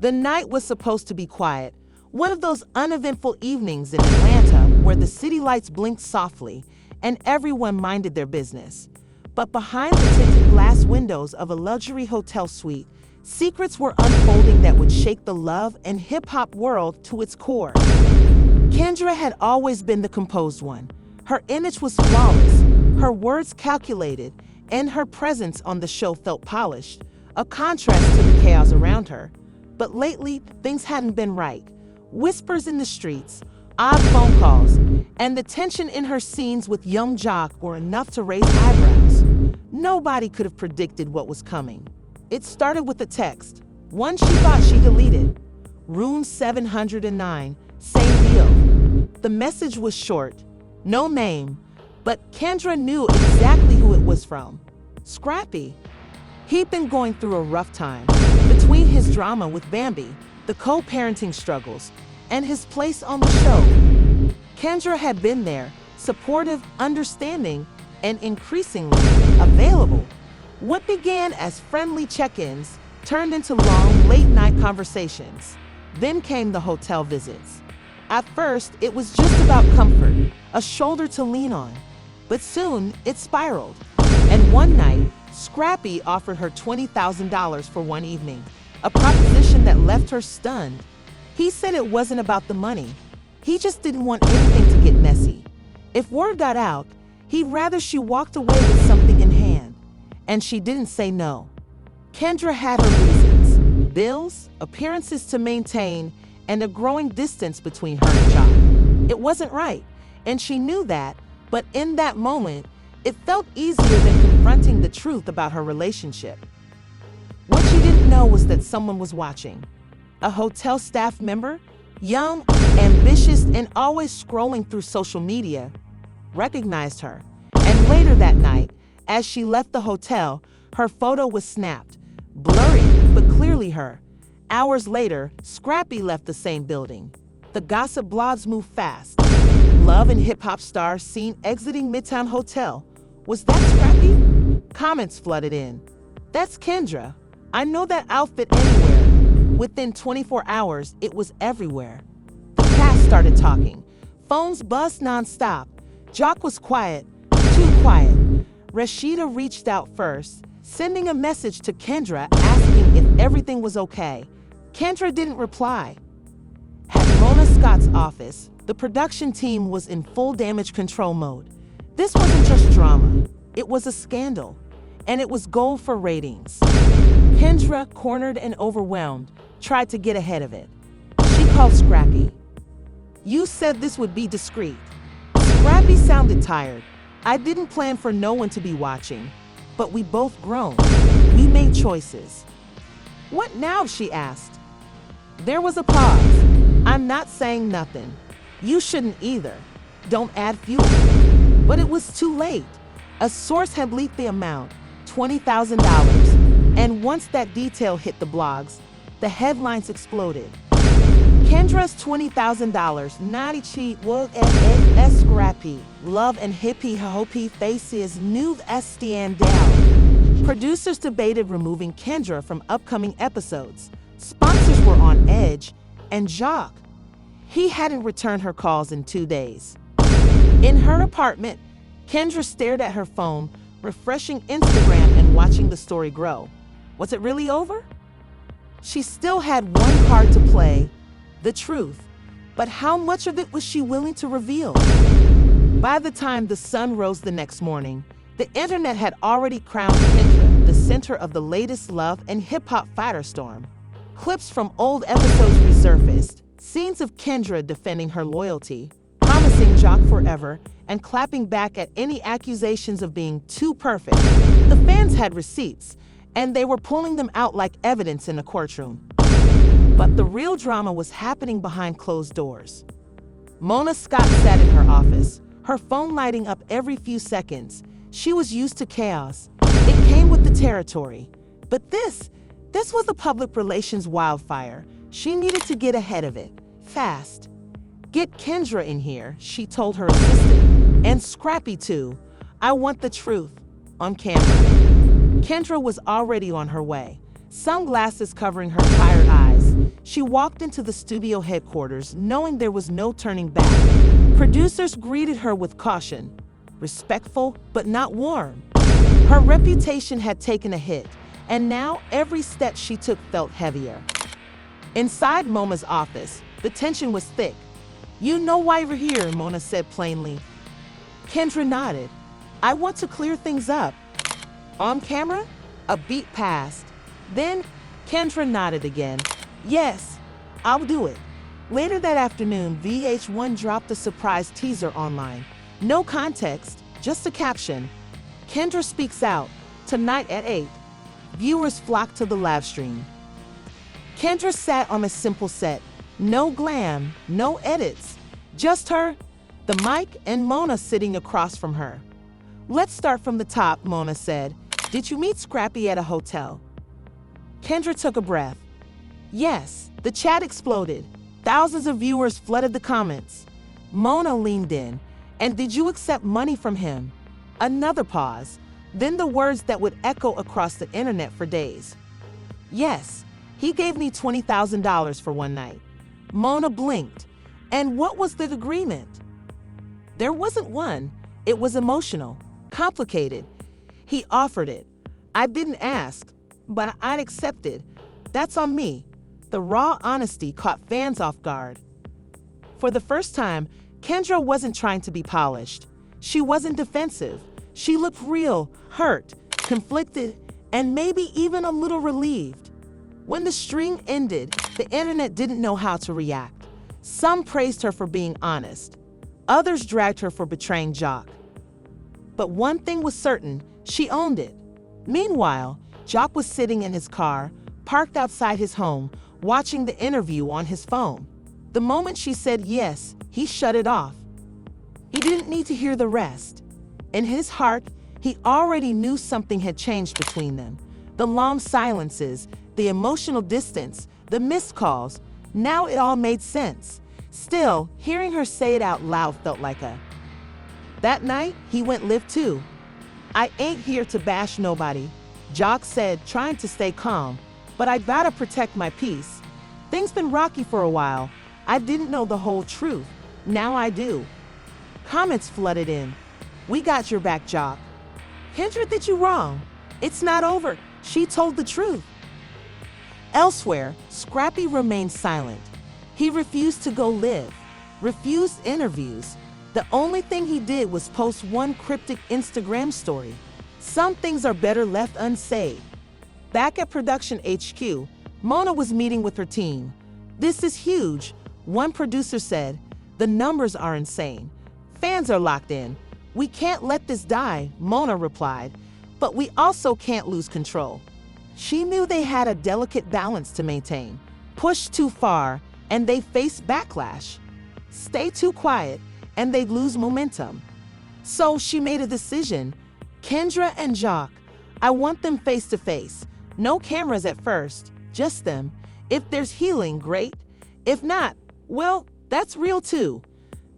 The night was supposed to be quiet, one of those uneventful evenings in Atlanta where the city lights blinked softly and everyone minded their business. But behind the tinted glass windows of a luxury hotel suite, secrets were unfolding that would shake the love and hip-hop world to its core. Kendra had always been the composed one. Her image was flawless, her words calculated, and her presence on the show felt polished, a contrast to the chaos around her. But lately, things hadn't been right. Whispers in the streets, odd phone calls, and the tension in her scenes with young Jock were enough to raise eyebrows. Nobody could have predicted what was coming. It started with a text, one she thought she deleted. Room 709, same deal. The message was short, no name, but Kendra knew exactly who it was from. Scrappy. He'd been going through a rough time. Between his drama with Bambi, the co-parenting struggles, and his place on the show, Kendra had been there, supportive, understanding, and increasingly available. What began as friendly check-ins turned into long, late-night conversations. Then came the hotel visits. At first, it was just about comfort, a shoulder to lean on. But soon, it spiraled. And one night, Scrappy offered her $20,000 for one evening, a proposition that left her stunned. He said it wasn't about the money. He just didn't want anything to get messy. If word got out, he'd rather she walked away with something in hand. And she didn't say no. Kendra had her reasons: bills, appearances to maintain, and a growing distance between her and Jock. It wasn't right, and she knew that, but in that moment, it felt easier than confronting the truth about her relationship. What she didn't know was that someone was watching. A hotel staff member, young, ambitious, and always scrolling through social media, recognized her. And later that night, as she left the hotel, her photo was snapped, blurry but clearly her. Hours later, Scrappy left the same building. The gossip blogs moved fast. Love and hip-hop stars seen exiting Midtown Hotel. Was that Scrappy? Comments flooded in. That's Kendra. I know that outfit anywhere. Within 24 hours, it was everywhere. The cast started talking. Phones buzzed nonstop. Jock was quiet, too quiet. Rashida reached out first, sending a message to Kendra asking if everything was okay. Kendra didn't reply. At Mona Scott's office, the production team was in full damage control mode. This wasn't just drama, it was a scandal, and it was gold for ratings. Kendra, cornered and overwhelmed, tried to get ahead of it. She called Scrappy. You said this would be discreet. Scrappy sounded tired. I didn't plan for no one to be watching, but we both grown. We made choices. What now? She asked. There was a pause. I'm not saying nothing. You shouldn't either. Don't add fuel. But it was too late. A source had leaked the amount, $20,000. And once that detail hit the blogs, the headlines exploded. Kendra's $20,000, naughty cheat, work as Scrappy, love and hippie hoppy faces, new stand down. Producers debated removing Kendra from upcoming episodes. Sponsors were on edge, and Jock, he hadn't returned her calls in 2 days. In her apartment, Kendra stared at her phone, refreshing Instagram and watching the story grow. Was it really over? She still had one card to play, the truth. But how much of it was she willing to reveal? By the time the sun rose the next morning, the internet had already crowned Kendra the center of the latest love and hip-hop firestorm. Clips from old episodes resurfaced, scenes of Kendra defending her loyalty, promising Jock forever, and clapping back at any accusations of being too perfect. The fans had receipts, and they were pulling them out like evidence in a courtroom. But the real drama was happening behind closed doors. Mona Scott sat in her office, her phone lighting up every few seconds. She was used to chaos. It came with the territory. But this was a public relations wildfire. She needed to get ahead of it, fast. Get Kendra in here, she told her assistant, and Scrappy too. I want the truth, on camera. Kendra was already on her way, sunglasses covering her tired eyes. She walked into the studio headquarters knowing there was no turning back. Producers greeted her with caution, respectful but not warm. Her reputation had taken a hit, and now every step she took felt heavier. Inside Mona's office, the tension was thick. "You know why we're here," Mona said plainly. Kendra nodded. "I want to clear things up." "On camera?" A beat passed. Then Kendra nodded again. "Yes, I'll do it." Later that afternoon, VH1 dropped a surprise teaser online. No context, just a caption. Kendra speaks out, tonight at 8. Viewers flocked to the live stream. Kendra sat on a simple set. No glam, no edits. Just her, the mic, and Mona sitting across from her. "Let's start from the top," Mona said. "Did you meet Scrappy at a hotel?" Kendra took a breath. Yes, the chat exploded. Thousands of viewers flooded the comments. Mona leaned in. "And did you accept money from him?" Another pause. Then the words that would echo across the internet for days. "Yes, he gave me $20,000 for one night." Mona blinked. "And what was the agreement?" There wasn't one. It was emotional, complicated. "He offered it. I didn't ask, but I'd accepted. That's on me." The raw honesty caught fans off guard. For the first time, Kendra wasn't trying to be polished. She wasn't defensive. She looked real, hurt, conflicted, and maybe even a little relieved. When the string ended, the internet didn't know how to react. Some praised her for being honest. Others dragged her for betraying Jock. But one thing was certain, she owned it. Meanwhile, Jock was sitting in his car, parked outside his home, watching the interview on his phone. The moment she said yes, he shut it off. He didn't need to hear the rest. In his heart, he already knew something had changed between them. The long silences, the emotional distance, the missed calls, now it all made sense. Still, hearing her say it out loud felt like a... That night, he went live too. "I ain't here to bash nobody," Jock said, trying to stay calm, "but I gotta protect my peace. Things been rocky for a while. I didn't know the whole truth. Now I do." Comments flooded in. "We got your back, Jock." "Kendra did you wrong. It's not over. She told the truth." Elsewhere, Scrappy remained silent. He refused to go live, refused interviews. The only thing he did was post one cryptic Instagram story. Some things are better left unsaid. Back at Production HQ, Mona was meeting with her team. "This is huge," one producer said. "The numbers are insane. Fans are locked in. We can't let this die," Mona replied. "But we also can't lose control." She knew they had a delicate balance to maintain. Push too far, and they face backlash. Stay too quiet, and they'd lose momentum. So she made a decision. Kendra and Jock, I want them face to face. No cameras at first, just them. If there's healing, great. If not, well, that's real too.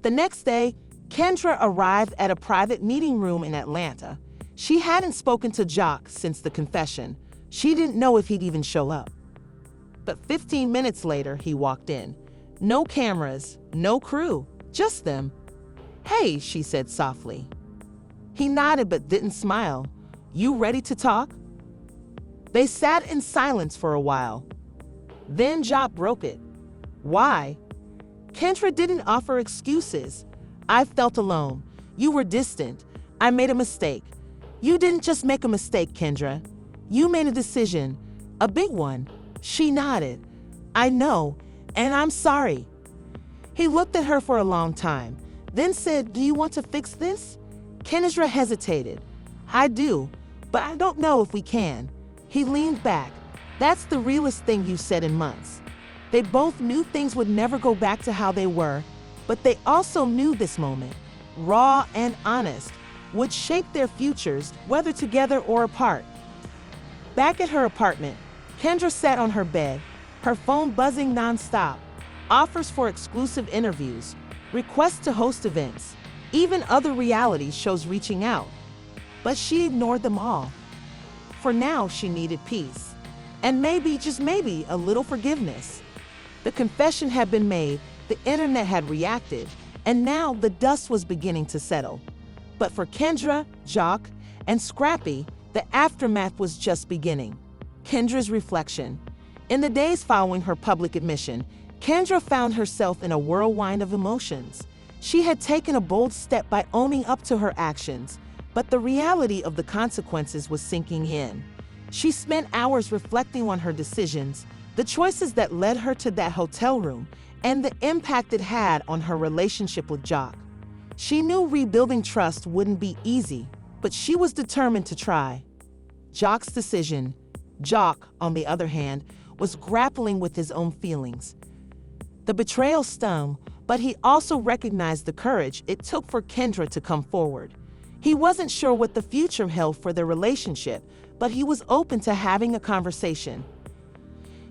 The next day, Kendra arrived at a private meeting room in Atlanta. She hadn't spoken to Jock since the confession. She didn't know if he'd even show up. But 15 minutes later, he walked in. No cameras, no crew, just them. "Hey," she said softly. He nodded but didn't smile. "You ready to talk?" They sat in silence for a while. Then Jock broke it. "Why?" Kendra didn't offer excuses. "I felt alone. You were distant. I made a mistake." "You didn't just make a mistake, Kendra. You made a decision, a big one." She nodded. "I know, and I'm sorry." He looked at her for a long time, then said, "Do you want to fix this?" Kendra hesitated. "I do, but I don't know if we can." He leaned back. "That's the realest thing you said in months." They both knew things would never go back to how they were, but they also knew this moment, raw and honest, would shape their futures, whether together or apart. Back at her apartment, Kendra sat on her bed, her phone buzzing nonstop. Offers for exclusive interviews, requests to host events, even other reality shows reaching out. But she ignored them all. For now, she needed peace. And maybe, just maybe, a little forgiveness. The confession had been made, the internet had reacted, and now the dust was beginning to settle. But for Kendra, Jock, and Scrappy, the aftermath was just beginning. Kendra's reflection. In the days following her public admission, Kendra found herself in a whirlwind of emotions. She had taken a bold step by owning up to her actions, but the reality of the consequences was sinking in. She spent hours reflecting on her decisions, the choices that led her to that hotel room, and the impact it had on her relationship with Jock. She knew rebuilding trust wouldn't be easy, but she was determined to try. Jock's decision. Jock, on the other hand, was grappling with his own feelings. The betrayal stung, but he also recognized the courage it took for Kendra to come forward. He wasn't sure what the future held for their relationship, but he was open to having a conversation.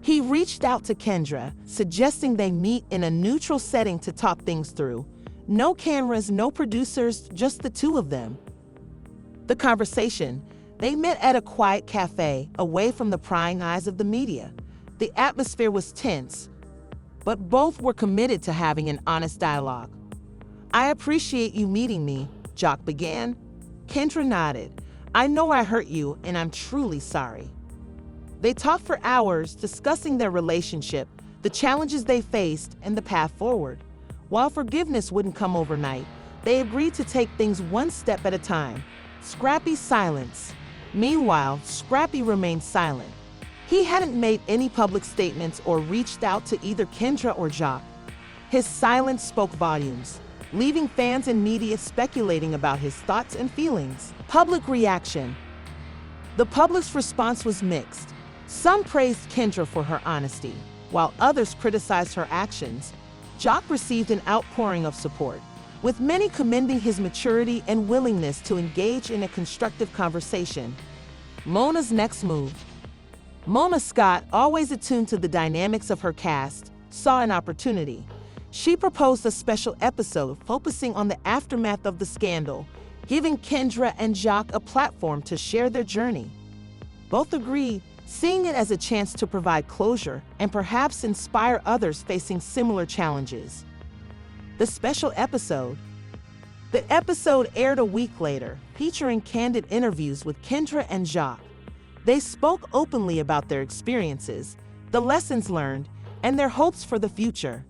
He reached out to Kendra, suggesting they meet in a neutral setting to talk things through. No cameras, no producers, just the two of them. The conversation. They met at a quiet cafe, away from the prying eyes of the media. The atmosphere was tense, but both were committed to having an honest dialogue. "I appreciate you meeting me," Jock began. Kendra nodded. "I know I hurt you, and I'm truly sorry." They talked for hours, discussing their relationship, the challenges they faced, and the path forward. While forgiveness wouldn't come overnight, they agreed to take things one step at a time. Scrappy's silence. Meanwhile, Scrappy remained silent. He hadn't made any public statements or reached out to either Kendra or Jock. His silence spoke volumes, leaving fans and media speculating about his thoughts and feelings. Public reaction. The public's response was mixed. Some praised Kendra for her honesty, while others criticized her actions. Jock received an outpouring of support, with many commending his maturity and willingness to engage in a constructive conversation. Mona's next move. Mona Scott, always attuned to the dynamics of her cast, saw an opportunity. She proposed a special episode focusing on the aftermath of the scandal, giving Kendra and Jock a platform to share their journey. Both agreed, seeing it as a chance to provide closure and perhaps inspire others facing similar challenges. The special episode. The episode aired a week later, featuring candid interviews with Kendra and Jock. They spoke openly about their experiences, the lessons learned, and their hopes for the future.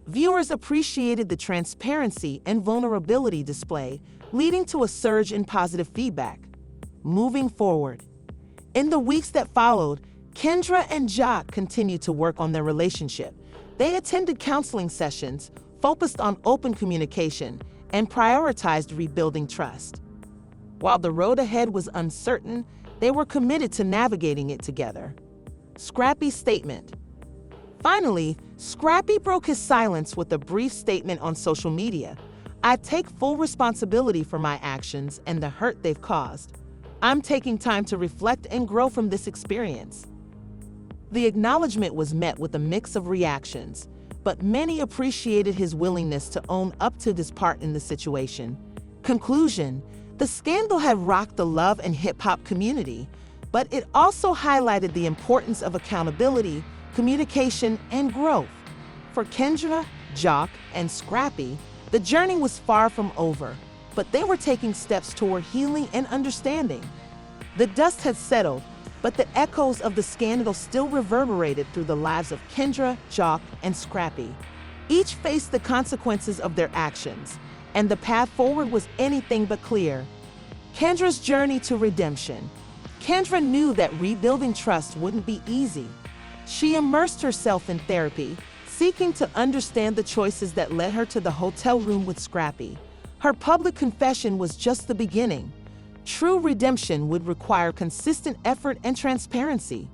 Viewers appreciated the transparency and vulnerability displayed, leading to a surge in positive feedback. Moving forward. In the weeks that followed, Kendra and Jock continued to work on their relationship. They attended counseling sessions, focused on open communication, and prioritized rebuilding trust. While the road ahead was uncertain, they were committed to navigating it together. Scrappy's statement. Finally, Scrappy broke his silence with a brief statement on social media. "I take full responsibility for my actions and the hurt they've caused. I'm taking time to reflect and grow from this experience." The acknowledgement was met with a mix of reactions, but many appreciated his willingness to own up to his part in the situation. Conclusion. The scandal had rocked the love and hip-hop community, but it also highlighted the importance of accountability, communication, and growth. For Kendra, Jock, and Scrappy, the journey was far from over, but they were taking steps toward healing and understanding. The dust had settled, but the echoes of the scandal still reverberated through the lives of Kendra, Jock, and Scrappy. Each faced the consequences of their actions, and the path forward was anything but clear. Kendra's journey to redemption. Kendra knew that rebuilding trust wouldn't be easy. She immersed herself in therapy, seeking to understand the choices that led her to the hotel room with Scrappy. Her public confession was just the beginning. True redemption would require consistent effort and transparency.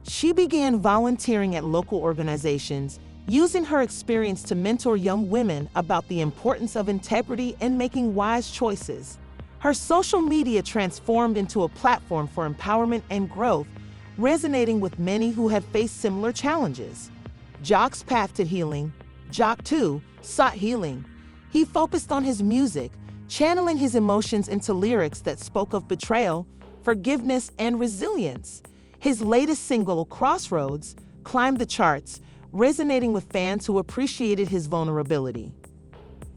She began volunteering at local organizations, using her experience to mentor young women about the importance of integrity and making wise choices. Her social media transformed into a platform for empowerment and growth, resonating with many who had faced similar challenges. Jock's path to healing. Jock, too, sought healing. He focused on his music, channeling his emotions into lyrics that spoke of betrayal, forgiveness, and resilience. His latest single, Crossroads, climbed the charts, resonating with fans who appreciated his vulnerability.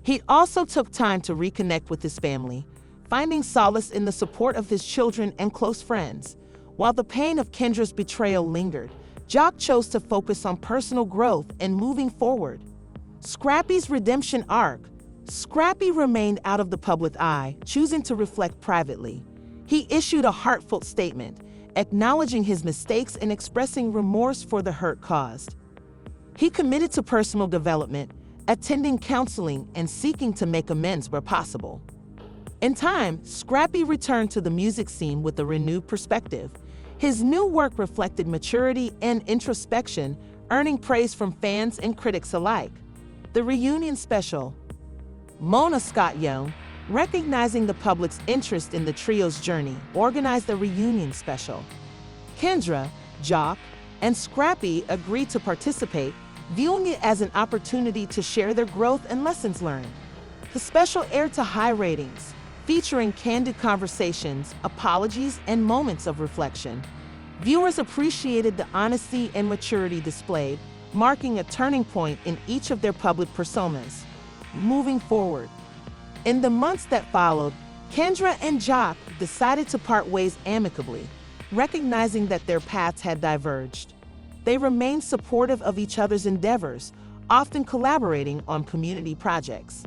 He also took time to reconnect with his family, finding solace in the support of his children and close friends. While the pain of Kendra's betrayal lingered, Jock chose to focus on personal growth and moving forward. Scrappy's redemption arc. Scrappy remained out of the public eye, choosing to reflect privately. He issued a heartfelt statement, acknowledging his mistakes and expressing remorse for the hurt caused. He committed to personal development, attending counseling and seeking to make amends where possible. In time, Scrappy returned to the music scene with a renewed perspective. His new work reflected maturity and introspection, earning praise from fans and critics alike. The reunion special. Mona Scott Young, recognizing the public's interest in the trio's journey, organized the reunion special. Kendra, Jock, and Scrappy agreed to participate, viewing it as an opportunity to share their growth and lessons learned. The special aired to high ratings, featuring candid conversations, apologies, and moments of reflection. Viewers appreciated the honesty and maturity displayed, marking a turning point in each of their public personas. Moving forward. In the months that followed, Kendra and Jock decided to part ways amicably, recognizing that their paths had diverged. They remained supportive of each other's endeavors, often collaborating on community projects.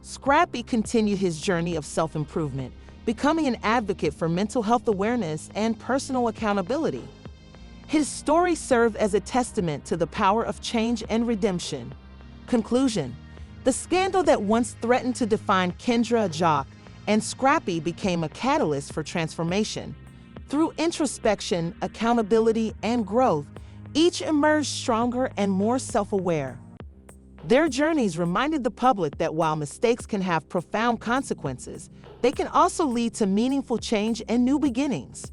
Scrappy continued his journey of self-improvement, becoming an advocate for mental health awareness and personal accountability. His story served as a testament to the power of change and redemption. Conclusion. The scandal that once threatened to define Kendra, Jock, and Scrappy became a catalyst for transformation. Through introspection, accountability, and growth, each emerged stronger and more self-aware. Their journeys reminded the public that while mistakes can have profound consequences, they can also lead to meaningful change and new beginnings.